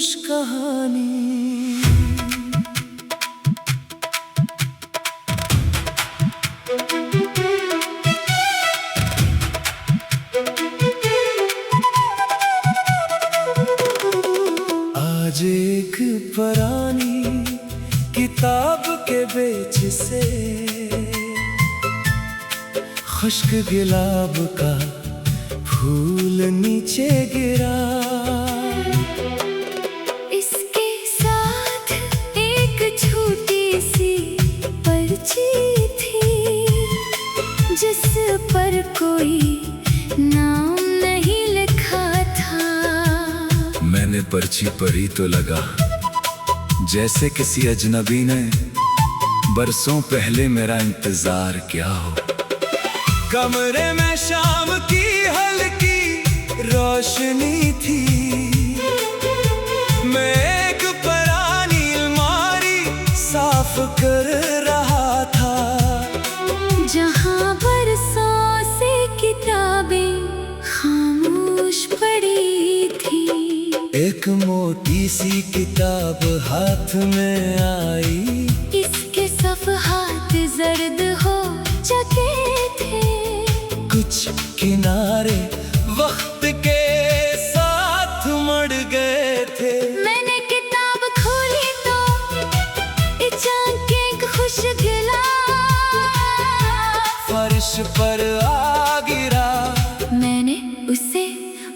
खामोश कहानी। आज एक पुरानी किताब के बेच से खुश्क गुलाब का फूल नीचे गिरा। इसके साथ एक छोटी सी पर्ची थी जिस पर कोई नाम नहीं लिखा था। मैंने पर्ची पढ़ी तो लगा जैसे किसी अजनबी ने बरसों पहले मेरा इंतजार किया हो। कमरे में शाम की हल्की रोशनी थी। मैं एक पुरानी अलमारी साफ कर रहा था जहाँ बरसों से किताबें खामोश पड़ी थी। एक मोटी सी किताब हाथ में आई। इसके सफ़हात जर्द हो चुके थे। कुछ किनारे वक्त के साथ मड़ गए थे। मैंने किताब खोली तो अचानक खुश गिला फर्श पर आ गिरा। मैंने उसे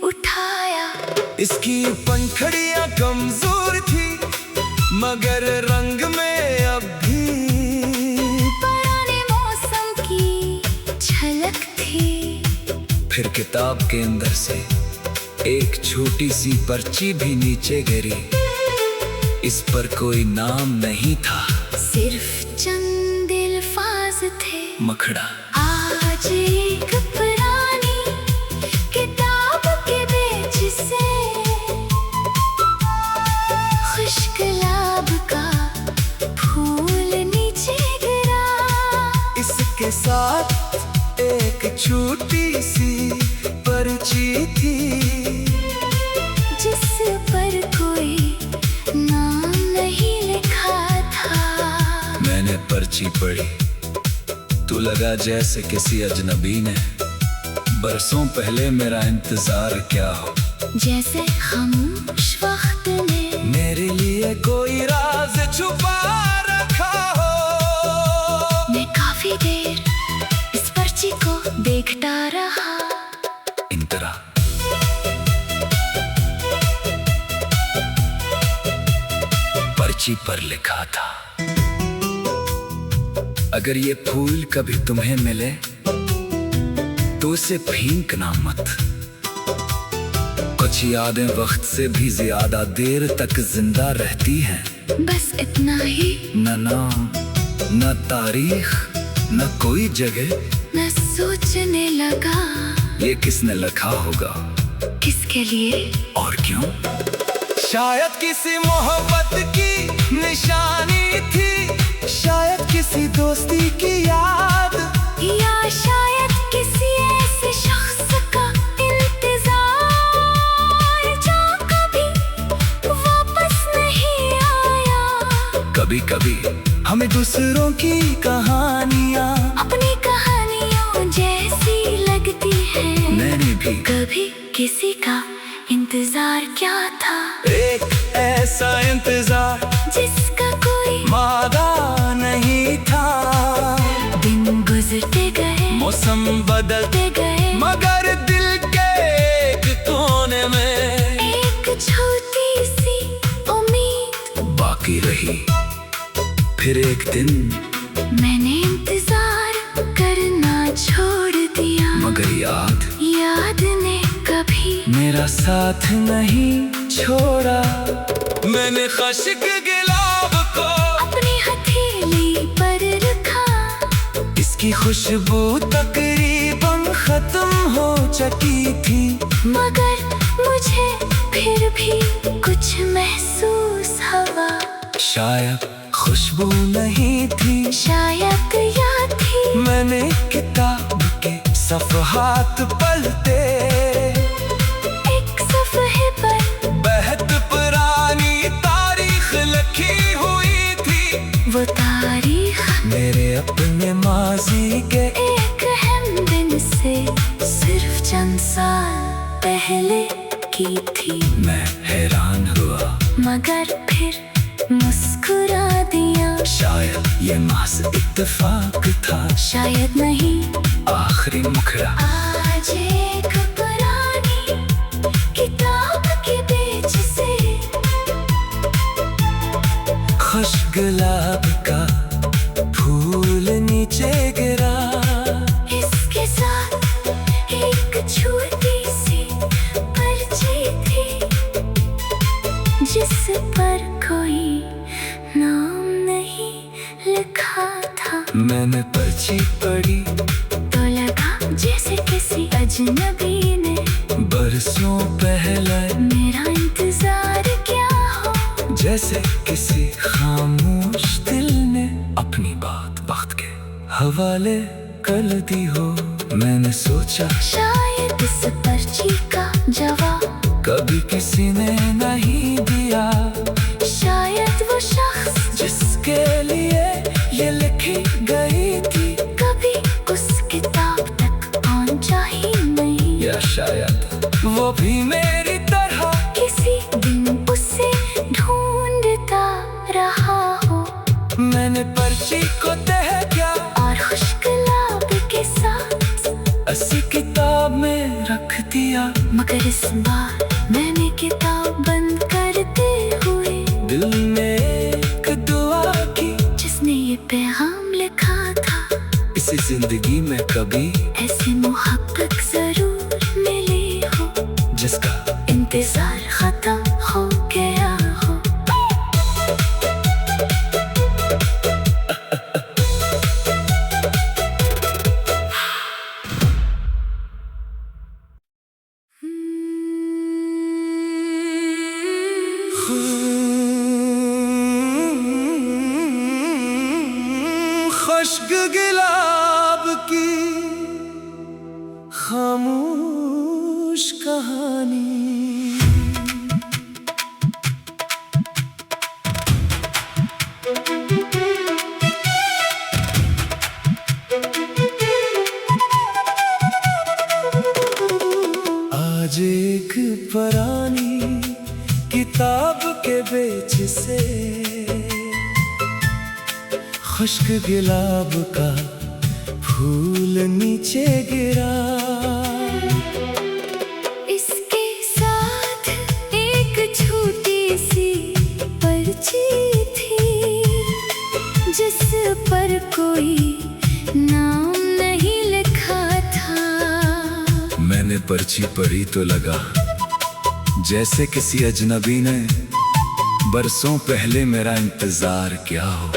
उठाया। इसकी पंखुड़ियां कमजोर थी मगर रंग में अब भी पुराने मौसम की झलक थी। फिर किताब के अंदर से एक छोटी सी पर्ची भी नीचे गिरी। इस पर कोई नाम नहीं था, सिर्फ चंद अल्फाज थे। मखड़ा। आज एक पुरानी किताब के बेच से खुश्क गुलाब का फूल नीचे गिरा। इसके साथ एक छोटी सी पर्ची थी जिस पर कोई नाम नहीं लिखा था। मैंने पर्ची पढ़ी तो लगा जैसे किसी अजनबी ने बरसों पहले मेरा इंतजार किया हो। जैसे खामोश वक्त ने मेरे लिए कोई राज छुपा रखा हो। मैं काफी देर इस पर्ची को देखता रहा। इन तरह पर्ची पर लिखा था, अगर ये फूल कभी तुम्हें मिले तो उसे फेंकना मत। कुछ यादें वक्त से भी ज्यादा देर तक जिंदा रहती हैं। बस इतना ही। न नाम, न तारीख, न कोई जगह। मैं सोचने लगा ये किसने लिखा होगा, किसके लिए और क्यों। शायद किसी मोहब्बत की निशानी थी, शायद किसी दोस्ती की याद, या शायद किसी ऐसे शख्स का इंतजार जो कभी वापस नहीं आया। कभी कभी हमें दूसरों की कहानियाँ अपनी कहानियों जैसी लगती है। मैंने भी कभी किसी का इंतजार क्या था, एक ऐसा इंतजार जिसका कोई वादा नहीं था। दिन गुजरते गए, मौसम बदलते गए, मगर दिल के एक कोने में एक छोटी सी उम्मीद बाकी रही। फिर एक दिन मैंने इंतजार करना छोड़ दिया, मगर याद ने कभी मेरा साथ नहीं छोड़ा। मैंने खुश्क गुलाब को अपनी हथेली पर रखा। इसकी खुशबू तकरीबन खत्म हो चुकी थी, मगर मुझे फिर भी कुछ महसूस हुआ। शायद खुशबू नहीं थी, शायद याद थी। मैंने किताब के सफ़हात पलटे एक सफ़हे पर बहत पुरानी मेरे अपने माजी के एक अहम दिन से सिर्फ चंद साल पहले की थी। मैं हैरान हुआ मगर फिर मुस्कुरा दिया। शायद ये महज इत्तेफाक था, शायद नहीं आखिरी मुखड़ा। आज एक पुरानी किताब के बीच से खुश गुलाब का फूल नीचे गिरा। इसके साथ एक छोटी सी पर्ची थी जिस पर कोई नाम नहीं लिखा था। मैंने पर्ची पढ़ी तो लगा जैसे किसी अजनबी ने बरसों पहले मेरा इंतजार किया हो। जैसे किसी खामोश दिल ने अपनी बात वक्त के हवाले कर दी हो। मैंने सोचा शायद इस पर्ची का जवाब कभी किसी ने नहीं दिया। शायद वो शख्स जिसके लिए ये लिखी गई थी कभी उस किताब तक पहुंचा ही नहीं। या शायद वो भी मेरी तरह किसी दिन उसे ढूंढता रहा हो। मैंने पर्ची को तह किया और खुश गुलाब के साथ ऐसी किताब में रख दिया। मगर इस बार मैंने किताब बंद करते हुए दिल में एक दुआ की, जिसने ये पैगाम लिखा था, इसी जिंदगी में कभी ऐसी मोहब्बत जरूर मिली हो जिसका इंतजार खत्म हो गया हो। खुश्क गुलाब की खामोश कहानी। आज एक पुरानी किताब के बेच से खुश्क गुलाब का फूल नीचे गिरा। इसके साथ एक छोटी सी पर्ची थी जिस पर कोई नाम नहीं लिखा था। मैंने पर्ची पढ़ी तो लगा जैसे किसी अजनबी ने बरसों पहले मेरा इंतजार किया हो।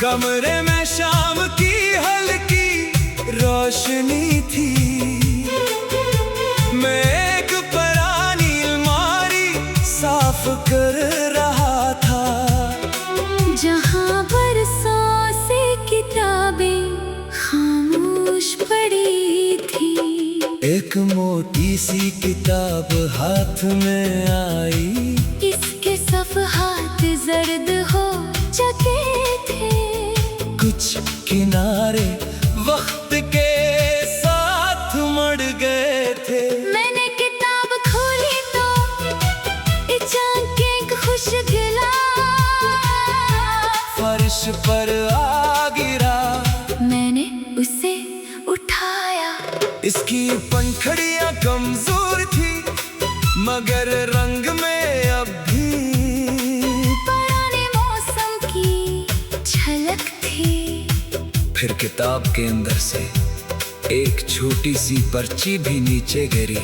कमरे में शाम की हल्की रोशनी थी। मैं एक पुरानी अलमारी साफ कर रहा था जहाँ बरसों से किताबें खामोश पड़ी थी। एक मोटी सी किताब हाथ में आई। इसके सफ़हात जर्द हो चुके थे। कुछ किनारे वक्त के साथ मड़ गए थे। मैंने किताब खोली तो एक खुश गुलाब फर्श पर आ गिरा। मैंने उसे उठाया। इसकी पंखुड़ियां कमजोर थी मगर रंग में अब भी पुराने मौसम की झलक थी। फिर किताब के अंदर से एक छोटी सी पर्ची भी नीचे गिरी।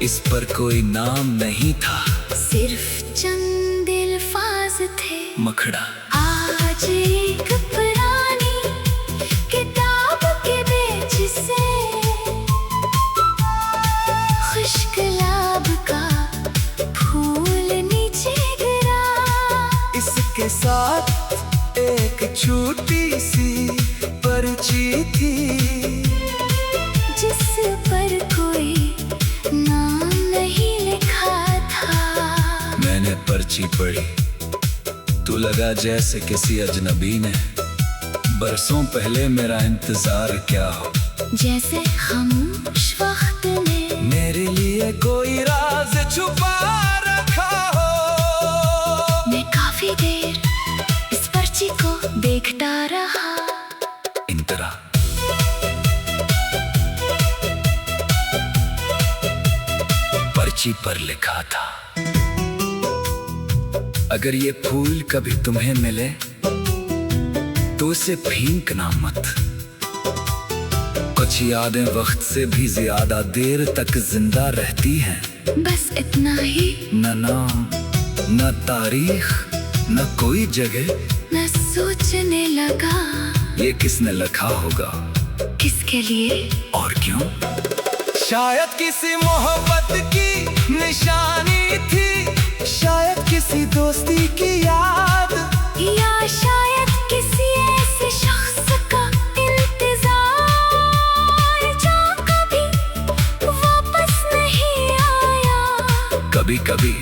इस पर कोई नाम नहीं था, सिर्फ चंद अल्फाज थे। मखड़ा। आज एक पुरानी किताब के बीच से खुश गुलाब का फूल नीचे गिरा। इसके साथ एक छोटी सी पर्ची थी जिस पर कोई नाम नहीं लिखा था। मैंने पर्ची पढ़ी तो लगा जैसे किसी अजनबी ने बरसों पहले मेरा इंतजार क्या हो, जैसे खामोश वक्त ने मेरे लिए कोई राज छुपा रखा हो। मैं काफी देर इस पर्ची को देखता रहा। इन तरह पर्ची पर लिखा था, अगर ये फूल कभी तुम्हें मिले तो उसे फेंकना मत। कुछ यादें वक्त से भी ज्यादा देर तक जिंदा रहती हैं। बस इतना ही। न नाम, न तारीख, न कोई जगह। मैं सोचने लगा, ये किसने लिखा होगा, किसके लिए और क्यों? शायद किसी मोहब्बत की निशानी थी, शायद किसी दोस्ती की याद, या शायद किसी ऐसे शख्स का इंतजार जो कभी वापस नहीं आया। कभी कभी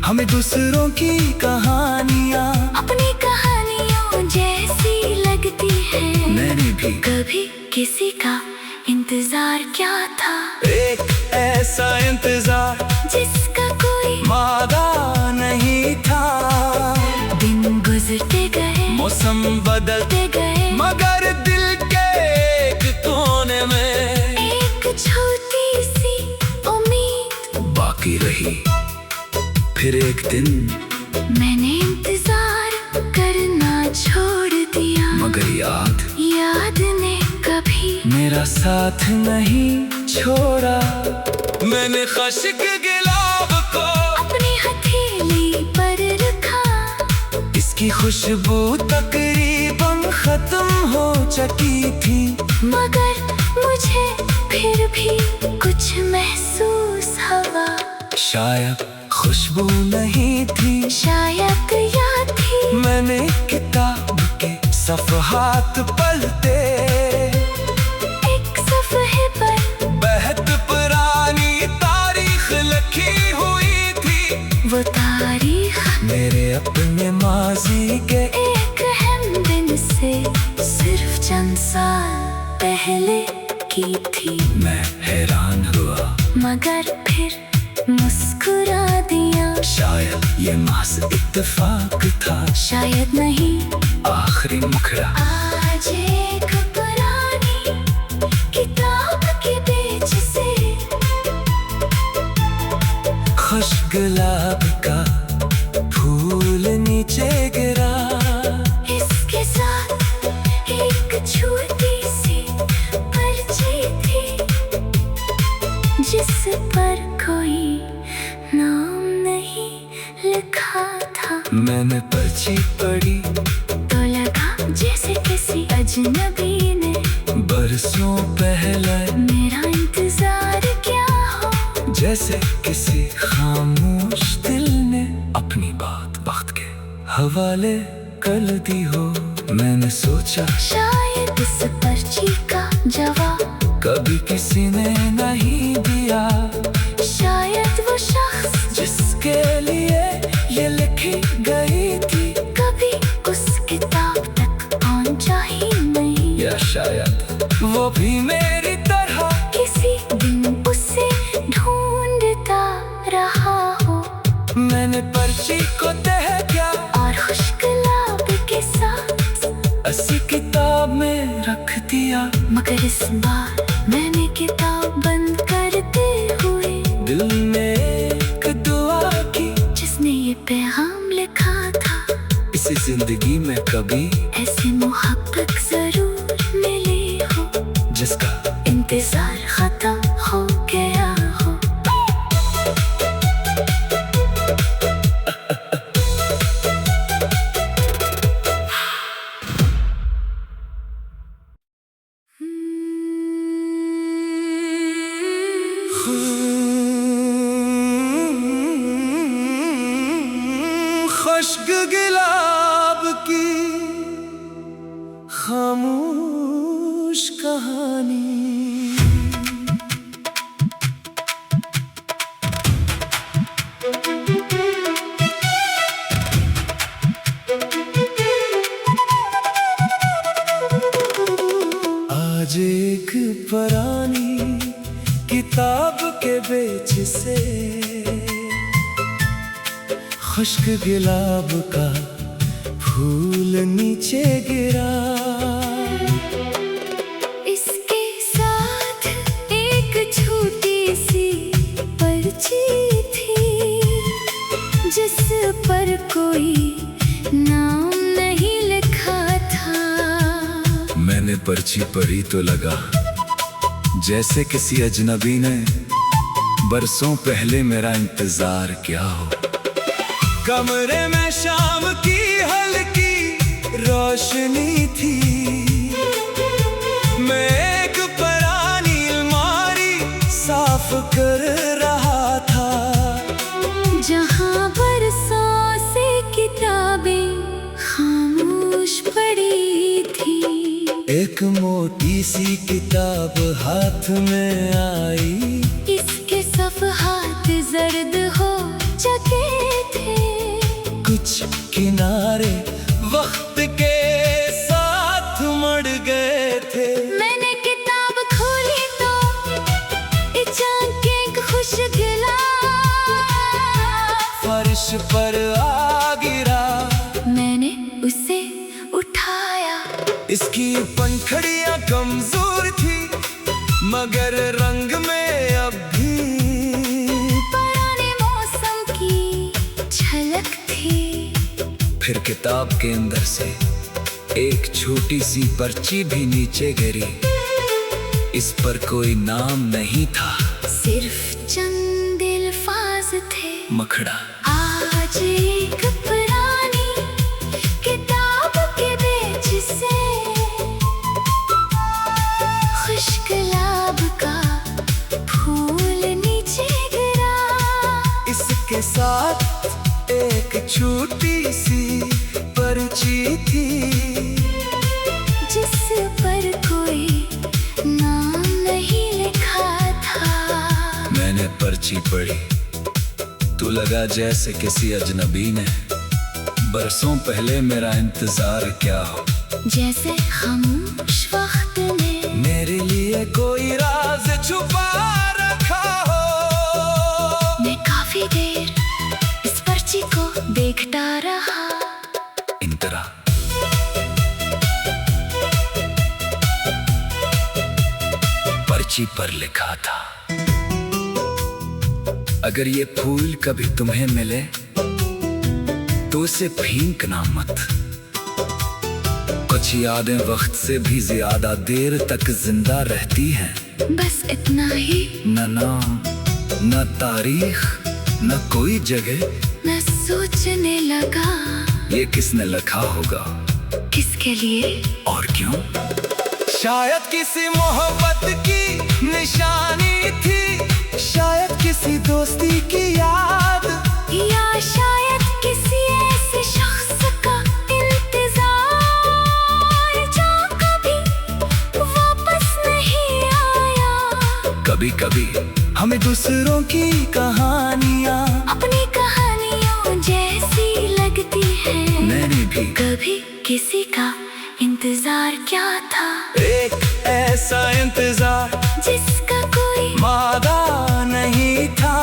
हमें दूसरों की कहानियाँ अपनी कहानियों जैसी लगती है। मैंने भी कभी किसी का इंतजार क्या था, एक ऐसा इंतजार जिसका कोई वादा नहीं था। दिन गुजरते गए, मौसम बदलते गए, मगर दिल के एक कोने में एक छोटी सी उम्मीद बाकी रही। फिर एक दिन मैंने इंतजार करना छोड़ दिया, मगर याद ने कभी मेरा साथ नहीं छोड़ा। मैंने खश्क गुलाब को अपनी हथेली पर रखा, इसकी खुशबू तकरीबन खत्म हो चुकी थी, मगर मुझे फिर भी कुछ महसूस हुआ। शायद खुशबू नहीं थी, शायद याद थी। मैंने किताब के सफ़हात पलटे, एक सफ़हे पर बेहद पुरानी तारीख लिखी हुई थी। वो तारीख मेरे अपने माजी के एक अहम दिन से सिर्फ चंद साल पहले की थी। मैं हैरान हुआ, मगर फिर मुस्कुरा दिया। शायद ये महज इत्तेफाक था, शायद नहीं। आखिरी मुखड़ा आज एक पुरानी किताब के पेज से खुश गुलाब का फूल नीचे गिरा। इसके साथ एक छोटी सी पर्ची थी, जिस पर कोई नाम नहीं लिखा था। मैंने पर्ची पढ़ी तो लगा जैसे किसी अजनबी ने बरसों पहले मेरा इंतजार क्या हो, जैसे किसी खामोश दिल ने अपनी बात वक्त के हवाले कर दी हो। मैंने सोचा शायद इस पर्ची का जवाब कभी किसी ने नहीं दिया, शायद वो शख्स जिसके लिए ये लिखी गई थी कभी उस किताब तक पहुंचा ही नहीं। या शायद वो भी मेरी तरह किसी दिन उसे ढूंढता रहा हो। मैंने पर्ची को तह किया और खुश गुलाब के साथ ऐसी किताब में रख दिया, मगर इस बार मैंने किताब बंद करते हुए दिल में एक दुआ की, जिसने ये पैगाम लिखा था, इसी जिंदगी में कभी ऐसी मोहब्बत जरूर मिली हो, जिसका इंतजार खत्म हो गया हो। खुश्क गुलाब की खामोश कहानी। खुश्क गुलाब का फूल नीचे गिरा। इसके साथ एक छोटी सी पर्ची थी जिस पर कोई नाम नहीं लिखा था। मैंने पर्ची पढ़ी तो लगा जैसे किसी अजनबी ने बरसों पहले मेरा इंतजार किया हो। कमरे में शाम की हल्की रोशनी थी, मैं एक पुरानी अलमारी साफ कर रहा था, जहाँ बरसों से किताबें खामोश पड़ी थी। एक मोटी सी किताब हाथ में आई, इसके सफ़हात जर्द हो चुके थे, कुछ किनारे वक्त के साथ मड़ गए थे। मैंने किताब खोली तो एक खुश गिला फर्श पर आ गिरा। मैंने उसे उठाया। इसकी पंखुड़ियां कमजोर थी मगर रंग में अब भी पुराने मौसम की झलक थी। फिर किताब के अंदर से एक छोटी सी पर्ची भी नीचे गिरी। इस पर कोई नाम नहीं था, सिर्फ चंद अल्फाज थे। मखड़ा आज एक पुरानी किताब के पेज से खुश्क गुलाब का फूल नीचे गिरा। इसके साथ एक छोटी सी पर्ची थी जिस पर कोई नाम नहीं लिखा था। मैंने पर्ची पढ़ी तो लगा जैसे किसी अजनबी ने बरसों पहले मेरा इंतजार किया हो। जैसे खामोश वक्त ने मेरे लिए कोई राज छुपा रखा हो। मैं काफी देर इस पर्ची को देखता रहा। इंतरा पर्ची पर लिखा था, अगर ये फूल कभी तुम्हें मिले तो उसे फेंकना मत। कुछ यादें वक्त से भी ज्यादा देर तक जिंदा रहती हैं। बस इतना ही। न नाम, न तारीख, न कोई जगह। मैं सोचने लगा, ये किसने लिखा होगा, किसके लिए और क्यों? शायद किसी मोहब्बत की निशानी थी, शायद किसी दोस्ती की याद, या शायद किसी ऐसे शख्स का इंतजार जो कभी वापस नहीं आया। कभी कभी हमें दूसरों की कहानियाँ अपनी कहानियों जैसी लगती है। मैंने भी कभी किसी का इंतजार क्या था, एक ऐसा इंतजार जिसका कोई वादा नहीं था।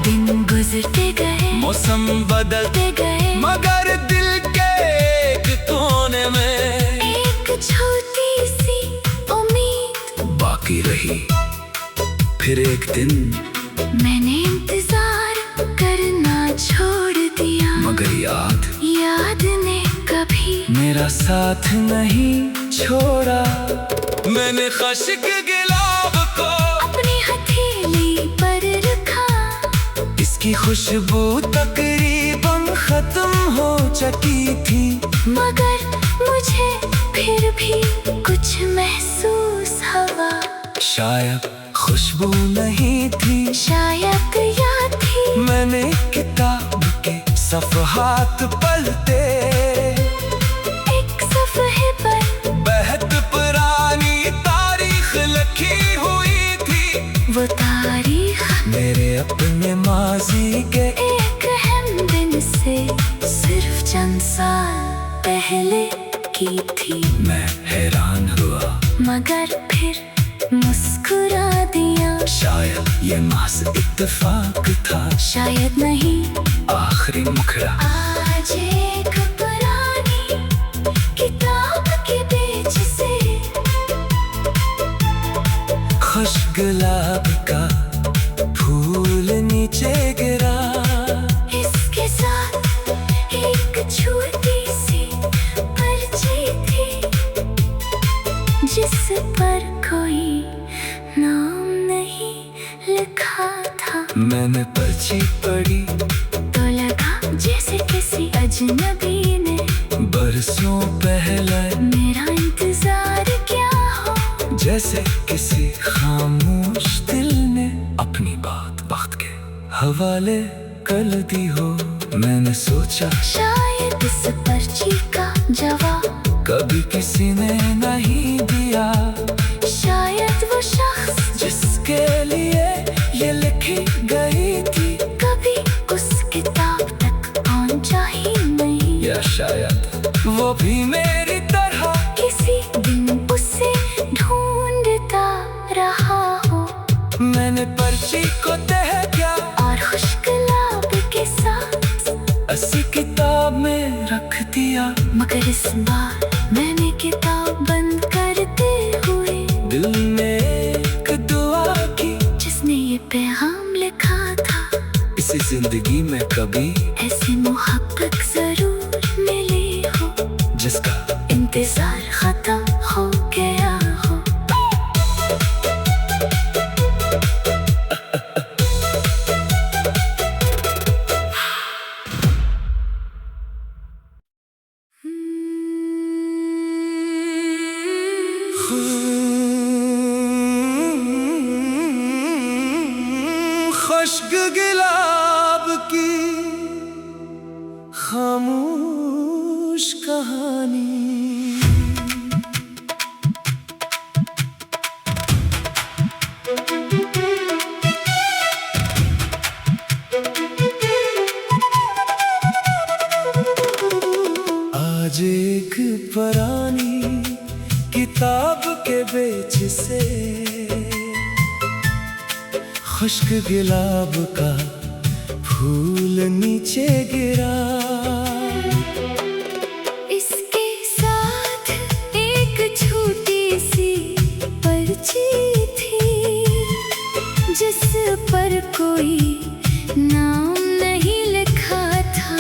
दिन गुजरते गए, मौसम बदलते गए, मगर दिल के एक कोने में एक छोटी सी उम्मीद बाकी रही। फिर एक दिन मैंने इंतजार करना छोड़ दिया, मगर याद ने कभी मेरा साथ नहीं छोड़ा। मैंने खुश्क गुलाब को अपनी हथेली पर रखा। इसकी खुशबू तकरीबन खत्म हो चुकी थी, मगर मुझे फिर भी कुछ महसूस हुआ। शायद खुशबू नहीं थी, शायद याद थी। मैंने किताब के सफ़हात पलटे, एक सफ़हे पर बेहद पुरानी तारीख लिखी हुई थी। वो तारीख मेरे अपने माजी के एक अहम दिन से सिर्फ चंद साल पहले की थी। मैं हैरान हुआ, मगर फिर मुस्कुरा दिया। शायद ये महज इत्तेफाक था, शायद नहीं, आखिरी मैंने पर्ची पढ़ी तो लगा जैसे किसी अजनबी ने बरसों पहले मेरा इंतजार क्या हो। जैसे किसी खामोश दिल ने अपनी बात वक्त के हवाले कर दी हो। मैंने सोचा शायद इस पर्ची का जवाब कभी किसी ने नहीं दिया, शायद वो शख्स जिसके लिए ये लिखी गई थी कभी उस किताब तक पहुंचा ही नहीं। या शायद वो भी मेरी तरह किसी दिन उसे ढूंढता रहा हो। मैंने पर्ची को तह किया और खुश्क लाब के साथ 80 किताब में रख दिया। मगर इस बार मैंने किताब बंद करते हुए दिल में एक दुआ की, जिसने ये पैगाम लिखा था, इसी जिंदगी में कभी ऐसी मोहब्बत जरूर मिली हो जिसका इंतजार खत्म हो गया हो। खुश्क गुलाब की खामोश कहानी। आज एक पुरानी किताब के बेच से खुश्क गुलाब का फूल नीचे गिरा। इसके साथ एक छोटी सी पर्ची थी जिस पर कोई नाम नहीं लिखा था।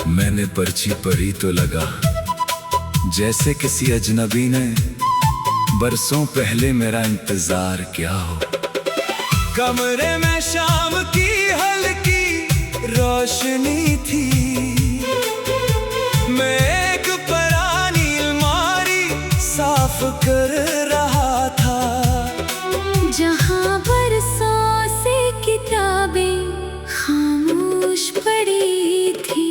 मैंने पर्ची पढ़ी तो लगा जैसे किसी अजनबी ने बरसों पहले मेरा इंतजार किया हो। कमरे में शाम की हल्की रोशनी थी, मैं एक पुरानी अलमारी साफ कर रहा था, जहाँ बरसों से किताबें खामोश पड़ी थी।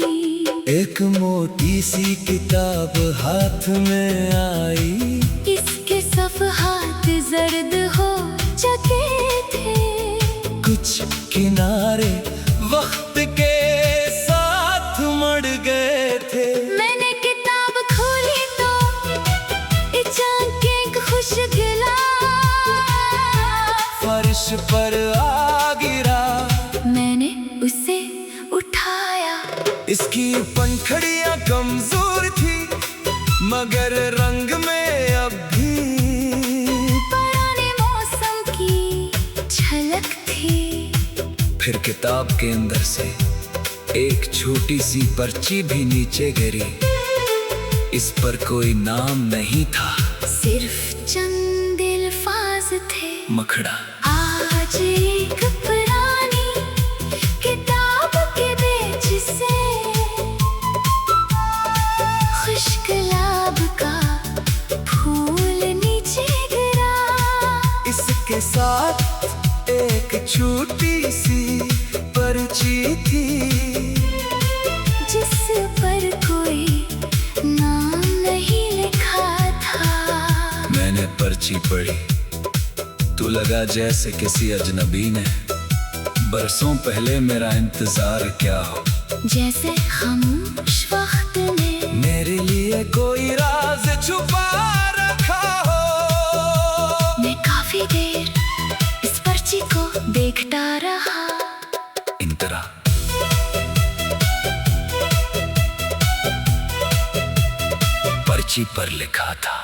एक मोटी सी किताब हाथ में आई, इसके सफ़हात जर्द हो चुके थे, कुछ किनारे वक्त के साथ मड़ गए थे। मैंने किताब खोली तो अचानक खुश गिला फर्श पर आ गिरा। मैंने उसे उठाया, इसकी पंखुड़ियां कमजोर थी मगर रंग में अब भी पुराने मौसम की झलक थी। फिर किताब के अंदर से एक छोटी सी पर्ची भी नीचे गिरी। इस पर कोई नाम नहीं था, सिर्फ चंद अल्फाज थे। मखड़ा आज एक पुरानी किताब के बेच से खुश्क लाब का फूल नीचे गिरा। इसके साथ एक छोटी सी पर्ची थी जिस पर कोई नाम नहीं लिखा था। मैंने पर्ची पढ़ी तो लगा जैसे किसी अजनबी ने बरसों पहले मेरा इंतजार किया हो। जैसे खामोश वक्त ने मेरे लिए कोई राज छुपा रखा हो। मैं काफी देर इस पर्ची को देखता रहा। इन तरह पर्ची पर लिखा था,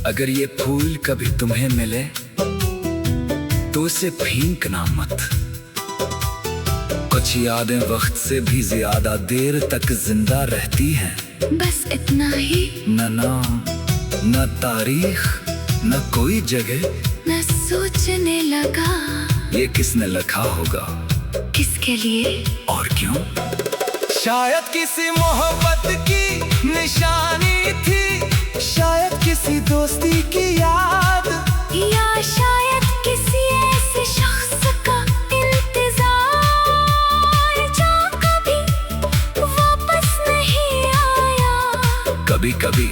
अगर ये फूल कभी तुम्हें मिले तो उसे फेंकना मत। कुछ यादें वक्त से भी ज्यादा देर तक जिंदा रहती हैं। बस इतना ही। न नाम, न तारीख, न कोई जगह। मैं सोचने लगा ये किसने लिखा होगा, किसके लिए और क्यों? शायद किसी मोहब्बत की निशानी थी, शायद किसी दोस्ती की याद, या शायद किसी ऐसे शख्स का इंतजार जो कभी वापस नहीं आया। कभी कभी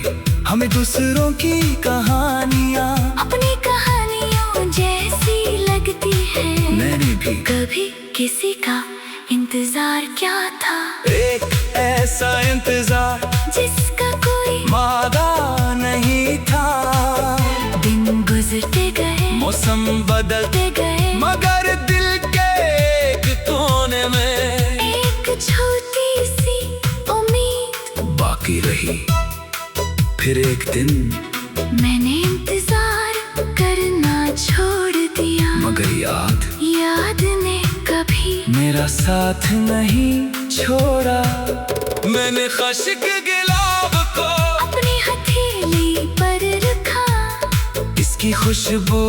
हमें दूसरों की कहानियाँ अपनी कहानियों जैसी लगती है। मैंने भी कभी किसी का इंतजार क्या था, एक ऐसा इंतजार जिसका कोई वादा नहीं था। दिन गुजरते गए, मौसम बदलते गए, मगर दिल के एक कोने में एक छोटी सी उम्मीद बाकी रही। फिर एक दिन मैंने इंतजार करना छोड़ दिया, मगर याद ने कभी मेरा साथ नहीं छोड़ा। मैंने खश्क गुलाब को अपनी हथेली पर रखा, इसकी खुशबू